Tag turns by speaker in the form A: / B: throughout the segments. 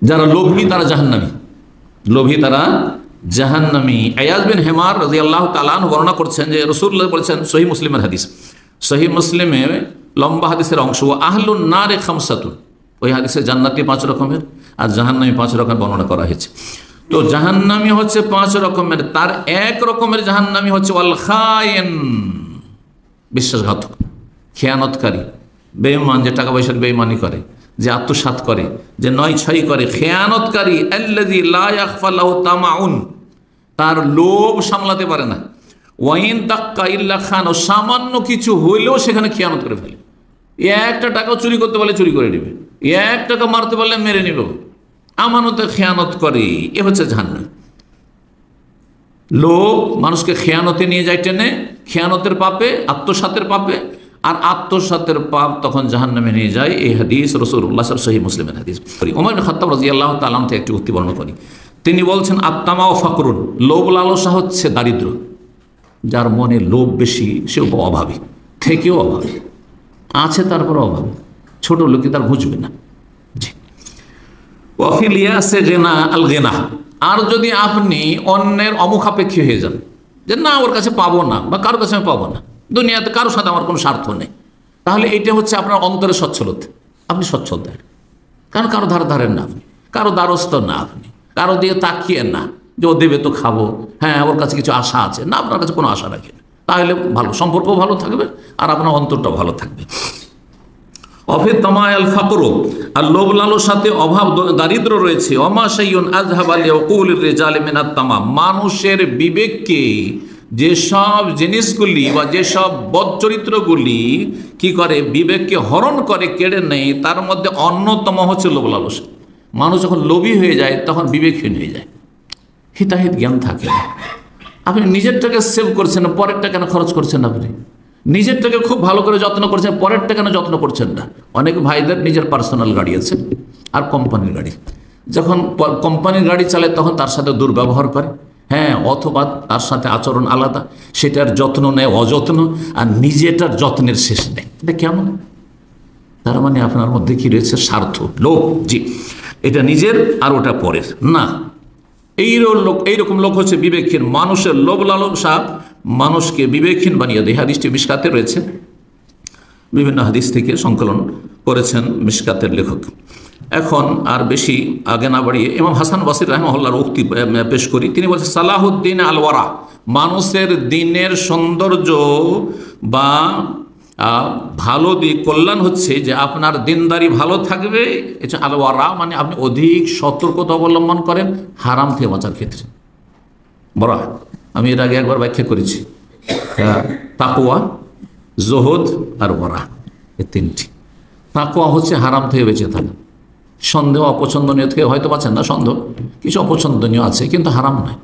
A: যারা লোভী তারা জাহান্নামী, লোভী তারা জাহান্নামী। আয়াজ বিন হেমার রাদিয়াল্লাহু তাআলা আনহু বর্ণনা করছেন যে রাসূলুল্লাহ বলেছেন, সহিহ মুসলিমের হাদিস, সহিহ মুসলিমে লম্বা হাদিসের অংশ, আহলুন নারে খামসাতুন, ওই হাদিসে জান্নাতি 5 রকমের আর জাহান্নামী 5 রকমের বর্ণনা করা হয়েছে। তো জাহান্নামী হচ্ছে 5 রকমের, তার এক রকমের জাহান্নামী হচ্ছে ওয়াল খায়েন, বিশ্বাসঘাতক, খেয়ানতকারী, বেঈমান, যে টাকা পয়সার বেঈমানি করে, যে আত্মসাৎ করে, যে নয় ছয় করে, খেয়ানতকারী, আল্লাযী লা ইয়াখফা লাহু তামাউন, তার লোভ সামলাতে পারে না, ওয়াইন তাক্কা ইল্লা খান, সামান্য কিছু হইলেও সেখানে খেয়ানত করে ফেলে, একটা টাকাও চুরি করতে পারলে চুরি করে নেবে, 1 টাকা মারতে পারলে মেরে নেবে, আমানতে খেয়ানত করে, এ হচ্ছে জাহান্নাম। লোভ মানুষকে খেয়ানতে নিয়ে যায় টেনে, খেয়ানতের পাপে, আত্মসাতের পাপে, আর আত্মসাতের পাপ তখন জাহান্নামে নিয়ে যায়। এই হাদিস রাসূলুল্লাহ সাল্লাল্লাহু আলাইহি ওয়াসাল্লাম সহিহ মুসলিমের হাদিস। ওমর ইবনে খাত্তাব রাদিয়াল্লাহু তাআলা থেকে একটি উক্তি বর্ণনা করি, তিনি বলছেন আত্তামা ও ফাকরুন, লোভ লালসা হচ্ছে দারিদ্র, যার মনে লোভ বেশি সে অভাবী, থেকেও অভাবী, আছে তারপর অভাবী, ছোট লোকে তার বুঝবে না। জি, ওয়াফিল ইয়াসে গিনা আল গিনা, আর যদি আপনি অন্যের অমুখাপেক্ষী হয়ে যান, যে না ওর কাছে পাবো না বা কারোর কাছে আমি পাবো না, দুনিয়াতে কারোর সাথে আমার কোনো স্বার্থ নেই, তাহলে এটা হচ্ছে আপনার অন্তরের সচ্ছলতা, আপনি সচ্ছল দেন, কারণ কারো ধারেন না আপনি, কারো দ্বারস্থ না আপনি, কারো দিয়ে তাকিয়ে না যে ও দেবে তো খাবো, হ্যাঁ ওর কাছে কিছু আশা আছে না, আপনার কাছে কোনো আশা রাখেন, তাহলে ভালো সম্পর্ক ভালো থাকবে আর আপনার অন্তরটা ভালো থাকবে। অফির তামায়াল ফাকরু, আর লোভ লালসাতে অভাব দারিদ্র রয়েছে। অমা শাইউন আযহাব আলি উকুলির রিজাল মিনাত তামাম, মানুষের বিবেককে যেসব জিনিসগুলি বা যেসব বদচরিত্রগুলি কি করে, বিবেককে হরণ করে, কেড়ে নেয়, তার মধ্যে অন্যতম হচ্ছে লোভ লালসা। মানুষ যখন লোভী হয়ে যায় তখন বিবেকহীন হয়ে যায়, হিতাহিত জ্ঞান থাকে না। আপনি নিজেরটাকে সেভ করছেন না, পরেরটা কেন খরচ করছেন? আপনি নিজেরটাকে খুব ভালো করে যত্ন করছেন, পরেরটা কেন যত্ন করছেন না? অনেক ভাইদের নিজের পার্সোনাল গাড়ি আছে আর কোম্পানির গাড়ি, যখন কোম্পানির গাড়ি চালায় তখন তার সাথে দুর্ব্যবহার করে, হ্যাঁ, অথবা তার সাথে আচরণ আলাদা, সেটার যত্ন নেয় অযত্ন, আর নিজেটার যত্নের শেষ নেই। এটা কেমন? তার মানে আপনার মধ্যে কি রয়েছে? স্বার্থ, লোভ। জি, এটা নিজের আর ওটা পরের না। এইরকম লোক হচ্ছে বিবেকহীন। মানুষের লোভ লালসা মানুষকে বিবেকহীন বানিয়ে দেয়। হাদিসটি মিশকাতে রয়েছে, বিভিন্ন হাদিস থেকে সংকলন করেছেন মিশকাতের লেখক। এখন আর বেশি আগে না বাড়িয়ে ইমাম হাসান বাসরি রাহিমাহুল্লাহর উক্তি পেশ করি। তিনি বলছেন সালাহুদ্দিন আল ওয়ারা, মানুষের দিনের সৌন্দর্য বা ভালো দিক, কল্যাণ হচ্ছে যে আপনার দিনদারি ভালো থাকবে। এটা আল ওয়ারা মানে আপনি অধিক সতর্কতা অবলম্বন করেন হারাম থেকে বাঁচার ক্ষেত্রে। বড়া আমি এর আগে একবার ব্যাখ্যা করেছি, তাকওয়া, জোহদ আর ওয়ারা, এই তিনটি। তাকওয়া হচ্ছে হারাম থেকে বেঁচে থাকা, সন্দেহ অপছন্দনীয় থেকে হয়তো বাঁচেন না, সন্দেহ কিছু অপছন্দনীয় আছে কিন্তু হারাম নয়।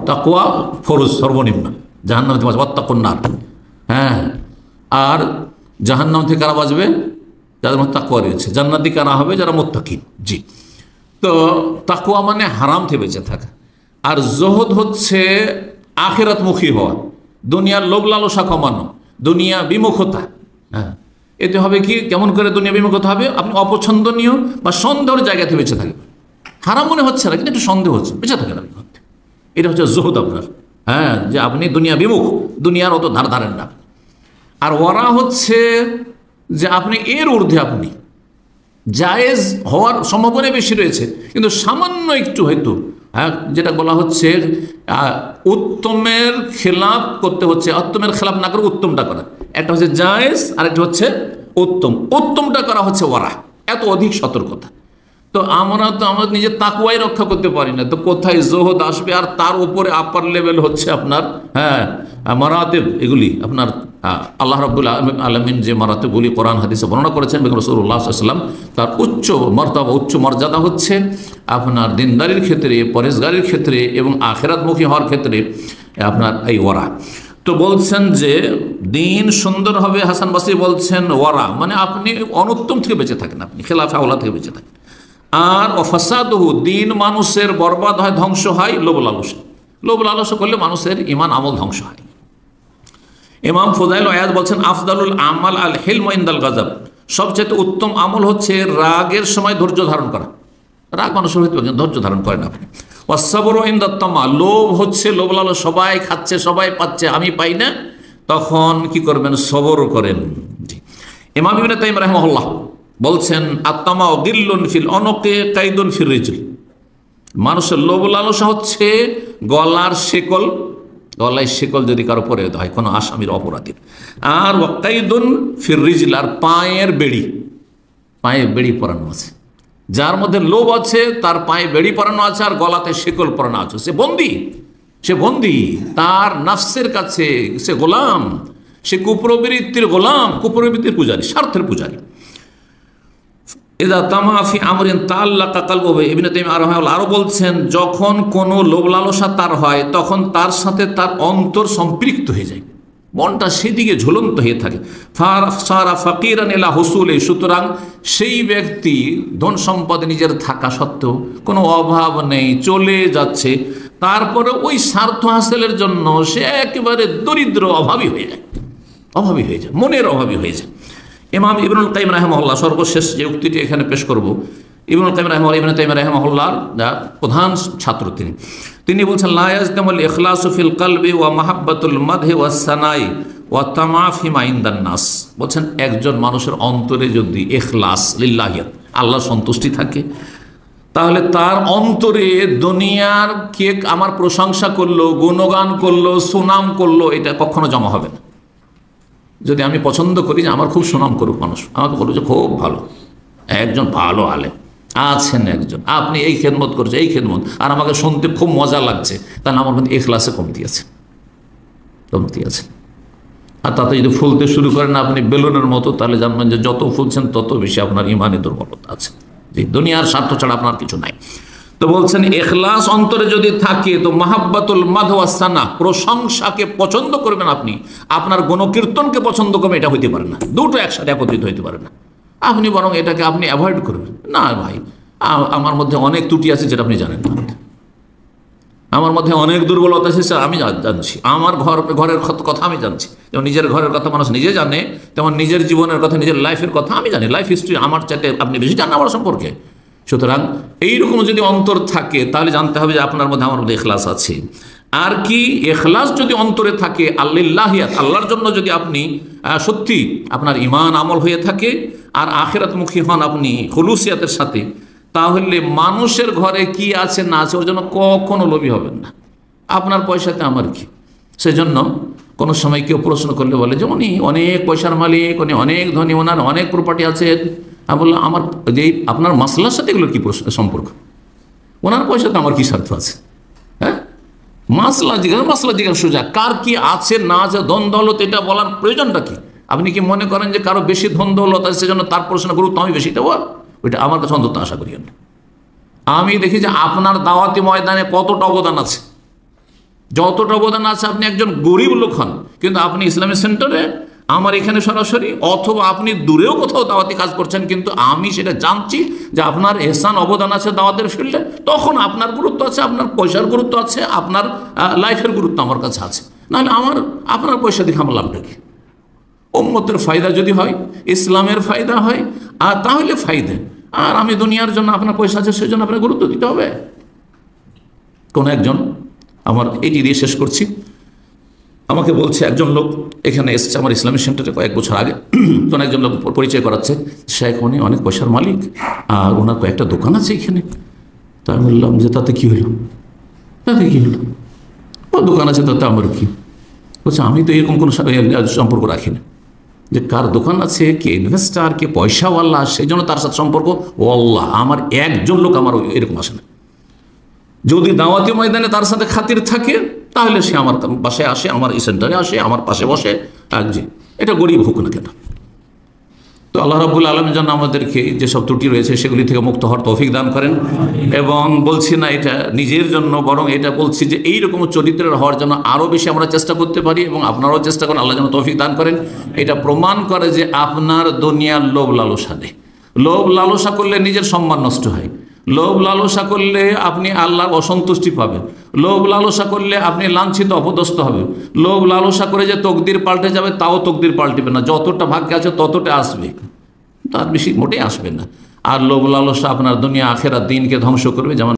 A: তাকওয়া ফরজ, সর্বনিম্ন, জাহান্নাম থেকে বাঁচবে, ওয়াত্তাকুন নার। হ্যাঁ, আর জাহান্নাম থেকে কারা বাঁচবে? যাদের মধ্যে তাকওয়া রয়েছে। জান্নাতি কারা হবে? যারা মুত্তাকিন। জি, তো তাকওয়া মানে হারাম থেকে বেঁচে থাকা। আর জোহদ হচ্ছে আখিরাতমুখী হওয়া, দুনিয়ার লোভ লালসা কমানো, দুনিয়া বিমুখতা। হ্যাঁ, এতে হবে কি, কেমন করে দুনিয়া বিমুখতা হবে? আপনি অপছন্দনীয় বা সন্দেহের জায়গা থেকে বেঁচে থাকবেন। হারাম মনে হচ্ছে না কিন্তু একটু সন্দেহ হচ্ছে, বেঁচে থাকেন আপনি। এটা হচ্ছে জোহদ আপনার। হ্যাঁ, যে আপনি দুনিয়া বিমুখ, দুনিয়ার অত ধারেন না। আর ওয়ারা হচ্ছে যে আপনি এর ঊর্ধ্বে, আপনি জায়েজ হওয়ার সম্ভাবনা বেশি রয়েছে কিন্তু সামান্য একটু হয়তো, হ্যাঁ, যেটা বলা হচ্ছে উত্তমের খেলাফ করতে হচ্ছে, উত্তমের খেলাফ না করে উত্তমটা করা। একটা হচ্ছে জায়েজ আর একটা হচ্ছে উত্তম। উত্তমটা করা হচ্ছে ওয়ারা, এত অধিক সতর্কতা। তো আমরা আমাদের নিজের তাকওয়াই রক্ষা করতে পারি না, তো কোথায় জোহদ আসবে? আর তার উপরে আপার লেভেল হচ্ছে আপনার, হ্যাঁ, মারাতেব। এগুলি আপনার আল্লাহ রাব্বুল আলামিন যে মারাতেবগুলি কোরআন হাদিসে বর্ণনা করেছেন, রাসূলুল্লাহ সাল্লাল্লাহু আলাইহি ওয়াসাল্লাম, তার উচ্চ মর্তবা, উচ্চ মর্যাদা হচ্ছে আপনার দিনদারির ক্ষেত্রে, পরেশগারির ক্ষেত্রে এবং আখিরাতমুখী হওয়ার ক্ষেত্রে আপনার এই ওয়ারা। তো বলছেন যে দিন সুন্দর হবে, হাসান বসরি বলছেন ওয়ারা মানে আপনি অনুত্তম থেকে বেঁচে থাকেন, আপনি খেলাফে আওলা থেকে বেঁচে থাকেন। আর অফাসাদহু, দিন মানুষের বরবাদ হয়, ধ্বংস হয় লোভ লালসা। লোভ লালসা করলে মানুষের ঈমান আমল ধ্বংস হয়। ইমাম ফুদাইল আয়াত বলছেন আফদালুল আমাল আল হিলম ইনদাল গাযাব, সবচেয়ে উত্তম আমল হচ্ছে রাগের সময় ধৈর্য ধারণ করা। রাগ মানুষের হইতে পারে, ধৈর্য ধারণ করেন আপনি। ওয়াসসাবরু ইনদাত তামা, লোভ হচ্ছে, লোভ লালো, সবাই খাচ্ছে সবাই পাচ্ছে, আমি পাই না, তখন কি করবেন? সবর করেন। জি, ইমাম ইবনে তাইমিয়া রাহিমাহুল্লাহ বলছেন, আত-তামা গিল্লুন ফিল অনকে কাইদুন ফির রিজল, মানুষের লোভ লালসা হচ্ছে গলার শেকল, গলায় শেকল যদি কারো পরে হয় কোনো আসামির, অপরাধীর, আর ওয়াকাইদুন ফির রিজল, আর পায়ের বেড়ি, পায়ে বেড়ি পরানো আছে। যার মধ্যে লোভ আছে তার পায়ে বেড়ি পরানো আছে আর গলাতে শেকল পরানো আছে, সে বন্দী, সে বন্দী তার নাফসের কাছে, সে গোলাম, সে কুপ্রবৃত্তির গোলাম, কুপ্রবৃত্তির পূজারী, স্বার্থের পূজারী। ইযা তামাফি আমরিন তাআল্লাকা কলবুহু, ইবনে তাইমিয়া রাহিমাহুল্লাহ আরো বলছেন, যখন কোনো লোভ লালসা তার হয় তখন তার সাথে তার অন্তর সম্পৃক্ত হয়ে যায়, মনটা সেদিকে ঝুলন্ত হয়ে থাকে। সারা ফাকিরান ইলা হুসুলি, সুতরাং সেই ব্যক্তি ধন সম্পদ নিজের থাকা সত্ত্বেও কোনো অভাব নেই, চলে যাচ্ছে, তারপরে ওই স্বার্থ হাসিলের জন্য সে একেবারে দরিদ্র, অভাবী হয়ে যায়, অভাবী হয়ে যায়, মনের অভাবী হয়ে যায়। ইমাম ইবনুল কাইয়িম রাহিমাহুল্লাহ, সর্বশেষ যে উক্তিটি এখানে পেশ করব, ইবনুল কাইয়িম রাহিমাহুল্লাহ, ইবনে তাইমিয়া রাহিমাহুল্লাহর প্রধান ছাত্র তিনি বলছেন, লা ইয়াজতামুল ইখলাসু ফিল কলবি ওয়া মাহাব্বাতুল মাদহি ওয়াস সানাই ওয়া তামাফি মা ইনদান নাস। বলছেন, একজন মানুষের অন্তরে যদি ইখলাস লিল্লাহি, আল্লাহর সন্তুষ্টি থাকে, তাহলে তার অন্তরে দুনিয়ার কে আমার প্রশংসা করলো, গুণগান করলো, সুনাম করলো, এটা কখনো জমা হবে না। যদি আমি পছন্দ করি যে আমার খুব সুনাম করুক মানুষ, আমাকে বলবো যে খুব ভালো, একজন ভালো আলেম আছেন, একজন আপনি এই খেদমত করছেন, এই খেদমত, আর আমাকে শুনতে খুব মজা লাগছে, তাহলে আমার মধ্যে ইখলাসে কমতি আছে, কমতি আছে। আর তাতে যদি ফুলতে শুরু করেন আপনি বেলুনের মতো, তাহলে জানবেন যে যত ফুলছেন তত বেশি আপনার ইমানে দুর্বলতা আছে, যে দুনিয়ার স্বার্থ ছাড়া আপনার কিছু নাই। তো বলছেন, ইখলাস অন্তরে যদি থাকে তো মাহাব্বাতুল মাদহ ওয়াস সানা, প্রশংসাকে পছন্দ করবেন আপনি, আপনার গুণকীর্তনকে পছন্দ করবেন, এটা হইতে পারে না, দুটো একসাথে একত্রিত হইতে পারে না। আপনি বরং এটাকে আপনি অ্যাভয়েড করবেন, না ভাই আমার মধ্যে অনেক ত্রুটি আছে যেটা আপনি জানেন না, আমার মধ্যে অনেক দুর্বলতা আছে স্যার আমি জানছি, আমার ঘরের কথা আমি জানছি, যেমন নিজের ঘরের কথা মানুষ নিজে জানে, তেমন নিজের জীবনের কথা, নিজের লাইফের কথা আমি জানি, লাইফ হিস্ট্রি আমার চাইতে আপনি বেশি জানেন আমার সম্পর্কে। সুতরাং এইরকম যদি অন্তর থাকে তাহলে জানতে হবে যে আপনার মধ্যে, আমার মধ্যে ইখলাস আছে। আর কি, ইখলাস যদি অন্তরে থাকে, আল্লাহিয়াত, আল্লাহর জন্য যদি আপনি সত্যি আপনার ঈমান আমল হয়ে থাকে, আর আখিরাতমুখী হন আপনি খুলুসিয়াতের সাথে, তাহলে মানুষের ঘরে কি আছে না আছে ওর জন্য কখনো লোভী হবেন না। আপনার পয়সাতে আমার কি, সেজন্য কোনো সময় কেউ প্রশ্ন করলে বলে যে উনি অনেক পয়সার মালিক, উনি অনেক ধনী, ওনার অনেক প্রপার্টি আছে। আমি বললাম, আমার যে আপনার মাসলার সাথে এগুলোর কী সম্পর্ক? ওনার পয়সাতে আমার কী স্বার্থ আছে? হ্যাঁ, মাসলা জিজ্ঞাসা সোজা, কার কি আছে না আছে, ধন দৌলত, এটা বলার প্রয়োজনটা কি? আপনি কি মনে করেন যে কারো বেশি ধন দৌলত আছে সেজন্য তার প্রশ্ন গুরুত্ব আমি বেশি দেবো? ওইটা আমার কাছে অন্তত আশা করি না। আমি দেখি যে আপনার দাওয়াতি ময়দানে কতটা অবদান আছে, যতটা অবদান আছে, আপনি একজন গরিব লোক হন, কিন্তু আপনি ইসলামী সেন্টারে, আমার এখানে সরাসরি, অথবা আপনি দূরেও কোথাও দাওয়াতি কাজ করছেন, কিন্তু আমি সেটা জানছি যে আপনার এহসান অবদান আছে দাওয়াতের ফিল্ডে, তখন আপনার গুরুত্ব আছে, আপনার পয়সার গুরুত্ব আছে, আপনার লাইফের গুরুত্ব আমার কাছে আছে। নাহলে আপনার পয়সা দেখে আমার লাভটা কি? উম্মতের ফায়দা যদি হয়, ইসলামের ফায়দা হয়, আর তাহলে ফায়দা। আর আমি দুনিয়ার জন্য, আপনার পয়সা আছে সেই জন্য আপনার গুরুত্ব দিতে হবে। কোন একজন, আমার এটি দিয়ে শেষ করছি, আমাকে বলছে একজন লোক এখানে এসছে আমার ইসলামিক সেন্টারে কয়েক বছর আগে, কোন একজন লোক পরিচয় করাচ্ছে, শেখ উনি অনেক পয়সার মালিক, আর ওনার কয়েকটা দোকান আছে এখানে। তা আমি বললাম যে তাতে কী হলো, তাতে কী হলো, ও দোকান আছে তাতে আমার কি? বলছে, আমি তো এরকম কোনো সম্পর্ক রাখি না, যে কার দোকান আছে, কে ইনভেস্টার, কে পয়সাওয়ালা, সেই জন্য তার সাথে সম্পর্ক। ও আল্লাহ, আমার একজন লোক আমার এরকম আসে না। যদি দাওয়াতি ময়দানে তার সাথে খাতির থাকে তাহলে সে আমার বাসায় আসে, আমার এই সেন্টারে আসে, আমার পাশে বসে, জি, এটা গরিব হোক না কেন। তো আল্লাহ রাব্বুল আলামিন যেন আমাদেরকে যেসব ত্রুটি রয়েছে সেগুলি থেকে মুক্ত হওয়ার তৌফিক দান করেন। এবং বলছি না এটা নিজের জন্য, বরং এটা বলছি যে এইরকম চরিত্রের হওয়ার জন্য আরও বেশি আমরা চেষ্টা করতে পারি, এবং আপনারাও চেষ্টা করেন, আল্লাহ যেন তৌফিক দান করেন। এটা প্রমাণ করে যে আপনার দুনিয়ার লোভ লালসা নেই। লোভ লালসা করলে নিজের সম্মান নষ্ট হয়, লোভ লালসা করলে আপনি আল্লাহর অসন্তুষ্টি পাবেন, লোভ লালসা করলে আপনি লাঞ্ছিত অপদস্থ হবেন, লোভ লালসা করে যে তকদির পাল্টে যাবে, তাও তকদির পাল্টিবে না। যতটা ভাগ্যে আছে ততটা আসবে, তার বেশি মোটেই আসবে না। আর লোভ লালসা আপনার দুনিয়া আখেরাত দিনকে ধ্বংস করবে। যেমন